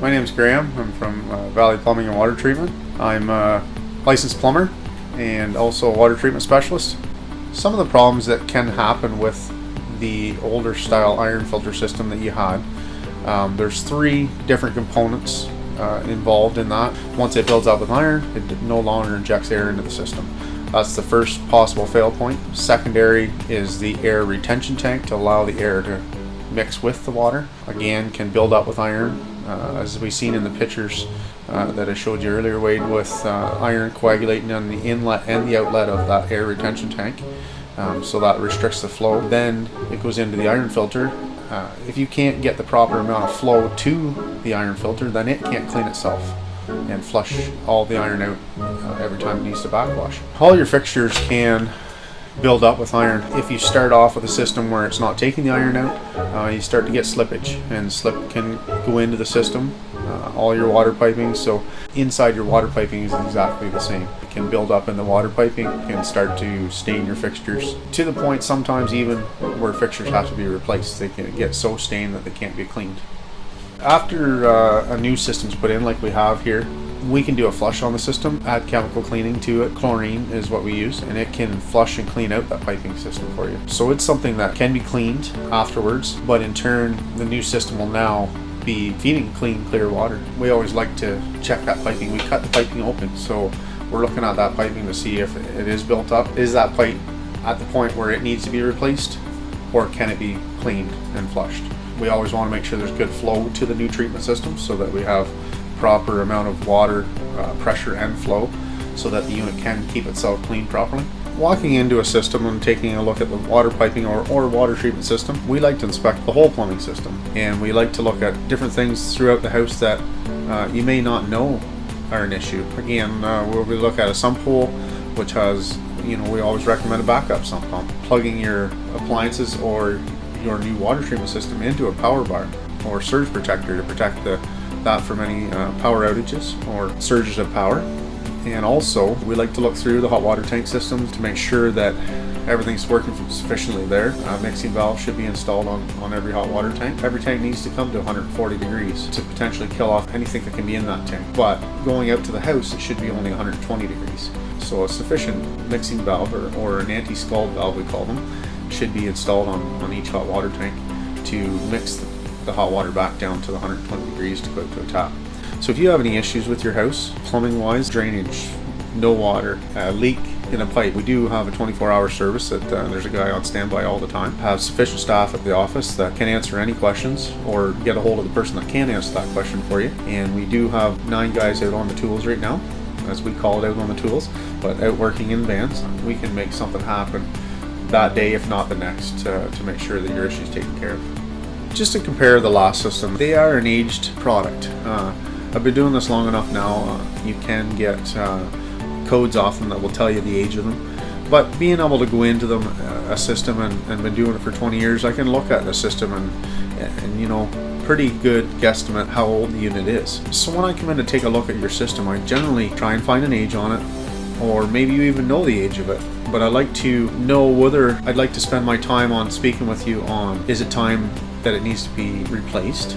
My name is Graham. I'm from Valley Plumbing and Water Treatment. I'm a licensed plumber and also a water treatment specialist. Some of the problems that can happen with the older style iron filter system that you had, there's 3 different components involved in that. Once it builds up with iron, it no longer injects air into the system. That's the first possible fail point. Secondary is the air retention tank to allow the air to mix with the water. Again, can build up with iron, as we've seen in the pictures that I showed you earlier, Wade, with iron coagulating on the inlet and the outlet of that air retention tank. So that restricts the flow. Then it goes into the iron filter. If you can't get the proper amount of flow to the iron filter, then it can't clean itself and flush all the iron out every time it needs to backwash. All your fixtures can build up with iron. If you start off with a system where it's not taking the iron out, you start to get slippage, and slip can go into the system, all your water piping. So inside your water piping is exactly the same. It can build up in the water piping and start to stain your fixtures, to the point sometimes even where fixtures have to be replaced. They can get so stained that they can't be cleaned. After a new system's put in, like we have here, we can do a flush on the system, add chemical cleaning to it. Chlorine is what we use, and it can flush and clean out that piping system for you. So it's something that can be cleaned afterwards, but in turn, the new system will now be feeding clean, clear water. We always like to check that piping. We cut the piping open, so we're looking at that piping to see if it is built up. Is that pipe at the point where it needs to be replaced, or can it be cleaned and flushed? We always want to make sure there's good flow to the new treatment system so that we have proper amount of water, pressure and flow, so that the unit can keep itself clean properly. Walking into a system and taking a look at the water piping or water treatment system, we like to inspect the whole plumbing system, and we like to look at different things throughout the house that you may not know are an issue. Again, we look at a sump hole, which has, we always recommend a backup sump pump. Plugging your appliances or your new water treatment system into a power bar or surge protector to protect that from any power outages or surges of power. And also, we like to look through the hot water tank systems to make sure that everything's working sufficiently there. A mixing valve should be installed on every hot water tank. Every tank needs to come to 140 degrees to potentially kill off anything that can be in that tank. But going out to the house, it should be only 120 degrees. So a sufficient mixing valve, or an anti-scald valve we call them, should be installed on each hot water tank to mix the hot water back down to the 120 degrees to go out to a tap. So if you have any issues with your house, plumbing wise, drainage, no water, leak in a pipe, we do have a 24-hour service that there's a guy on standby all the time. Have sufficient staff at the office that can answer any questions or get a hold of the person that can answer that question for you. And we do have 9 guys out on the tools right now, as we call it, out on the tools, but out working in vans. We can make something happen that day, if not the next, to make sure that your issue is taken care of. Just to compare the last system, they are an aged product. I've been doing this long enough now, you can get codes off them that will tell you the age of them. But being able to go into them, a system, and been doing it for 20 years, I can look at the system and pretty good guesstimate how old the unit is. So when I come in to take a look at your system, I generally try and find an age on it, or maybe you even know the age of it. But I like to know whether I'd like to spend my time on speaking with you on, is it time that it needs to be replaced?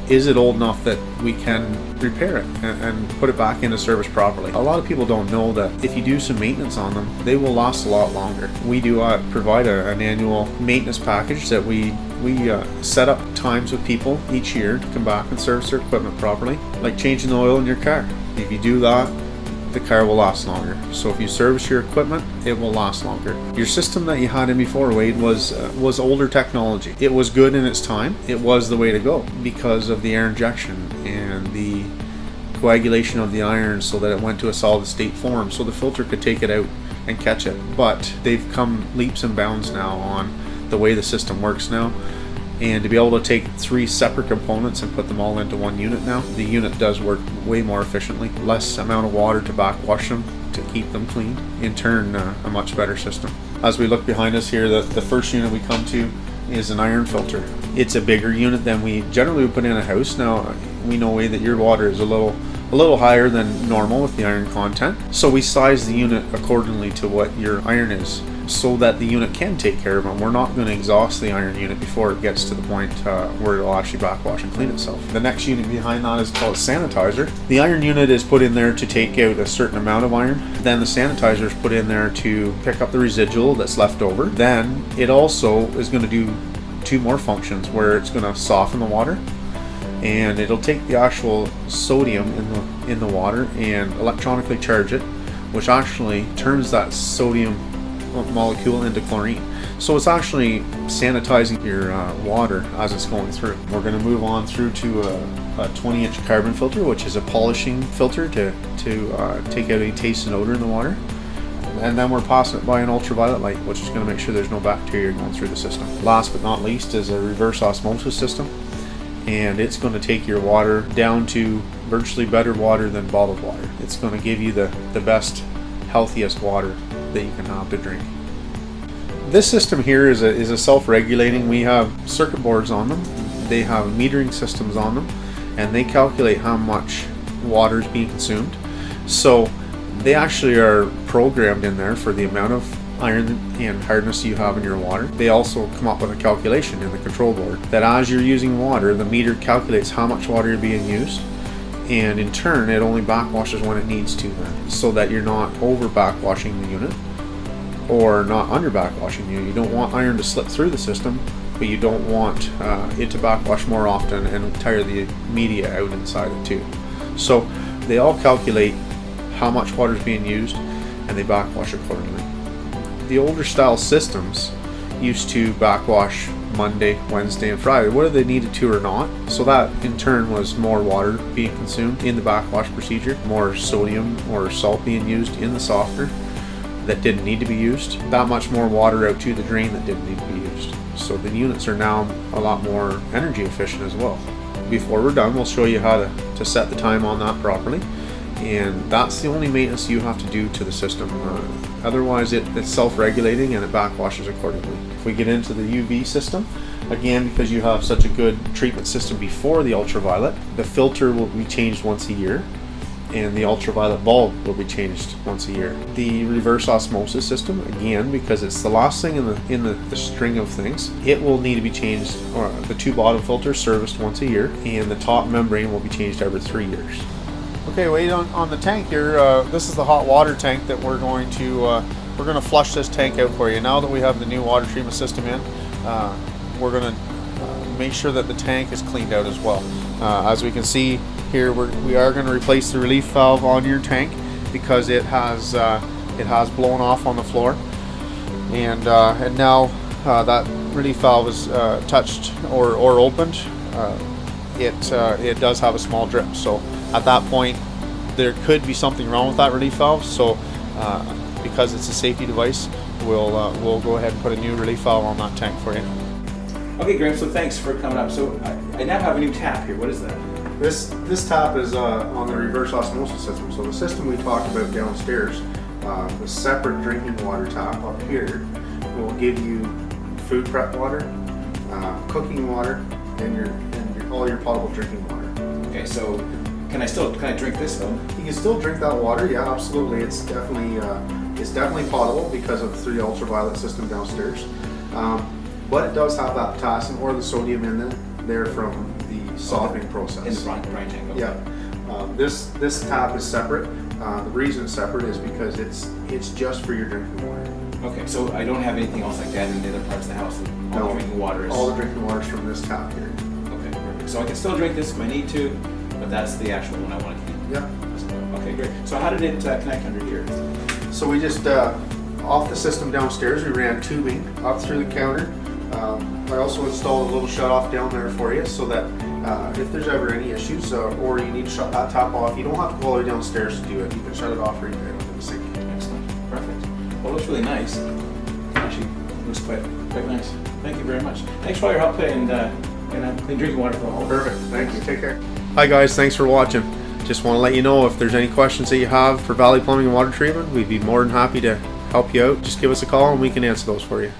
Is it old enough that we can repair it and put it back into service properly? A lot of people don't know that if you do some maintenance on them, they will last a lot longer. We do provide an annual maintenance package that we set up times with people each year to come back and service their equipment properly, like changing the oil in your car. If you do that, the car will last longer. So if you service your equipment, it will last longer. Your system that you had in before, Wade, was older technology. It was good in its time. It was the way to go because of the air injection and the coagulation of the iron so that it went to a solid state form so the filter could take it out and catch it. But they've come leaps and bounds now on the way the system works now. And to be able to take 3 separate components and put them all into one unit now, the unit does work way more efficiently. Less amount of water to backwash them to keep them clean. In turn, a much better system. As we look behind us here, the first unit we come to is an iron filter. It's a bigger unit than we generally would put in a house. Now, we know that your water is a little higher than normal with the iron content. So we size the unit accordingly to what your iron is. so that the unit can take care of them. We're not going to exhaust the iron unit before it gets to the point where it'll actually backwash and clean itself. The next unit behind that is called a sanitizer. The iron unit is put in there to take out a certain amount of iron. Then the sanitizer is put in there to pick up the residual that's left over. Then it also is going to do two more functions, where it's going to soften the water, and it'll take the actual sodium in the water and electronically charge it, which actually turns that sodium molecule into chlorine. So it's actually sanitizing your water as it's going through. We're going to move on through to a 20-inch carbon filter, which is a polishing filter to take out any taste and odor in the water. And then we're passing it by an ultraviolet light, which is going to make sure there's no bacteria going through the system. Last but not least is a reverse osmosis system, and it's going to take your water down to virtually better water than bottled water. It's going to give you the best, healthiest water that you can have to drink. This system here is a self-regulating. We have circuit boards on them. They have metering systems on them, and they calculate how much water is being consumed. So they actually are programmed in there for the amount of iron and hardness you have in your water. They also come up with a calculation in the control board that as you're using water, the meter calculates how much water you're being used, and in turn it only backwashes when it needs to, then, so that you're not over backwashing the unit or not under backwashing the unit. You don't want iron to slip through the system, but you don't want it to backwash more often and tire the media out inside it too. So they all calculate how much water is being used, and they backwash accordingly. The older style systems used to backwash Monday, Wednesday, and Friday, whether they needed to or not. So that in turn was more water being consumed in the backwash procedure, more sodium or salt being used in the softener that didn't need to be used, that much more water out to the drain that didn't need to be used. So the units are now a lot more energy efficient as well. Before we're done, we'll show you how to set the time on that properly. And that's the only maintenance you have to do to the system. Otherwise it's self-regulating and it backwashes accordingly. If we get into the UV system, again, because you have such a good treatment system before the ultraviolet, the filter will be changed once a year, and the ultraviolet bulb will be changed once a year. The reverse osmosis system, again, because it's the last thing in the string of things, it will need to be changed, or the two bottom filters serviced once a year, and the top membrane will be changed every 3 years. Okay, wait on the tank here. This is the hot water tank that we're going to flush this tank out for you. Now that we have the new water treatment system in, we're going to make sure that the tank is cleaned out as well. As we can see here, we are going to replace the relief valve on your tank because it has blown off on the floor, and now that relief valve is touched or opened. It does have a small drip, so at that point there could be something wrong with that relief valve. So because it's a safety device, we'll go ahead and put a new relief valve on that tank for you. Okay, Graham, so thanks for coming up. So I now have a new tap here. What is that? This tap is on the reverse osmosis system. So the system we talked about downstairs, the separate drinking water tap up here will give you food prep water, cooking water, and all your potable drinking water. Okay, so can I drink this though? You can still drink that water, yeah, absolutely. It's definitely potable because of the 3 ultraviolet system downstairs. But it does have that potassium or the sodium in there from the softening process. In the brine tank. Okay. Yeah. This tap is separate. The reason it's separate is because it's just for your drinking water. Okay, so I don't have anything else like that in the other parts of the house. All the drinking water is. All the drinking water is from this tap here. Okay, perfect. So I can still drink this if I need to, but that's the actual one I want to keep. Yeah. Okay, great. So how did it connect under here? So we just off the system downstairs, we ran tubing up through the counter. I also installed a little shut-off down there for you, so that if there's ever any issues or you need to shut that tap off, you don't have to go all the way downstairs to do it. You can shut it off right there in the sink. Excellent. Perfect. Well, it looks really nice. Actually, it looks quite nice. Thank you very much. Thanks for all your help today, and clean drinking water for the whole. Perfect. Thank you. Take care. Hi guys, thanks for watching. Just want to let you know, if there's any questions that you have for Valley Plumbing and Water Treatment, we'd be more than happy to help you out. Just give us a call and we can answer those for you.